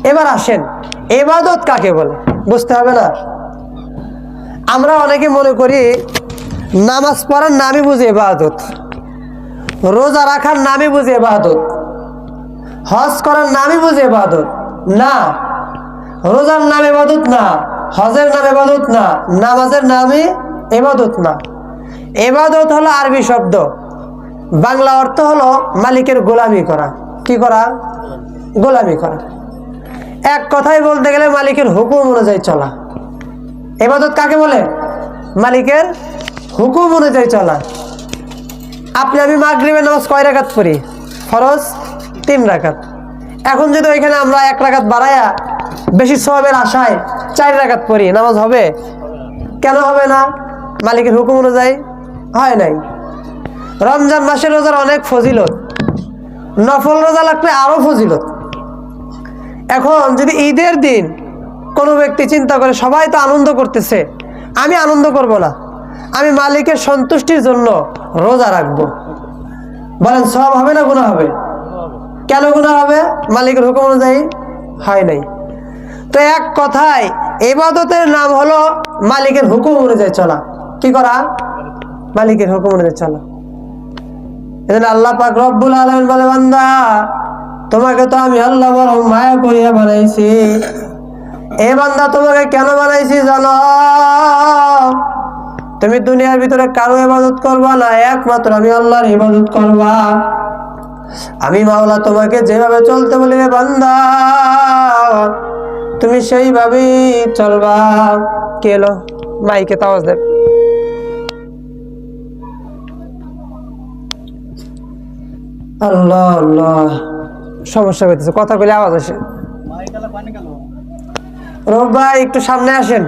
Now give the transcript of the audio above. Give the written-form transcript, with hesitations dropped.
এবার আসেন, ইবাদত কাকে বলে বুঝতে হবে না? আমরা অনেকে মনে করি নামাজ পড়ার নামই বুঝি ইবাদত, রোজা রাখার নামই বুঝি ইবাদত, হজ করার নামই বুঝি ইবাদত। না, রোজার নাম ইবাদত না, হজের নাম ইবাদত না, নামাজের নামই ইবাদত না। ইবাদত হলো আরবি শব্দ, বাংলা অর্থ হলো মালিকের গোলামি করা। কি করা? গোলামি করা। এক কথায় বলতে গেলে মালিকের হুকুম অনুযায়ী চলা। ইবাদত কাকে বলে? মালিকের হুকুম অনুযায়ী চলা। আপনি আমি মাগরিবের নামাজ কয় রাকাত পড়ি? ফরজ 3 রাকাত। এখন যদি ওইখানে আমরা 1 রাকাত বাড়ায়া বেশি সওয়াবের আশায় 4 রাকাত পড়ি, নামাজ হবে? কেন হবে না? মালিকের হুকুম অনুযায়ী হয় নাই। রমজান মাসের রোজার অনেক ফজিলত, নফল রোজা লাগলে আরো ফজিলত। এখন যদি ঈদের দিন কোনো ব্যক্তি চিন্তা করে সবাই তো আনন্দ করতেছে, আমি আনন্দ করব না, আমি মালিকের সন্তুষ্টির জন্য রোজা রাখবো, বলেন সওয়াব হবে না গুনাহ হবে? কেন গুনাহ হবে? মালিকের হুকুম অনুযায়ী হয় নাই। তো এক কথায় ইবাদতের নাম হলো মালিকের হুকুম অনুযায়ী চলা। কি করা? মালিকের হুকুম অনুযায়ী চলা। এজন্য আল্লাহ পাক রব্বুল আলামিন বলে, বান্দা তোমাকে তো আমি আল্লাহ বড় মায়া করিয়া বানাইছি। এ বান্দা তোমাকে কেন বানাইছি জানো? তুমি দুনিয়ার ভিতরে কারো ইবাদত করবা না, একমাত্র আমি আল্লাহর ইবাদত করবা। আমি মাওলা তোমাকে যেভাবে চলতে বলি রে বান্দা, তুমি সেইভাবেই চলবা। কে এলো? মাইকে আওয়াজ দেব। আল্লাহ আল্লাহ, সমস্যা হইতেছে, কথা বলে আওয়াজ আসে। রব ভাই একটু সামনে আসেন।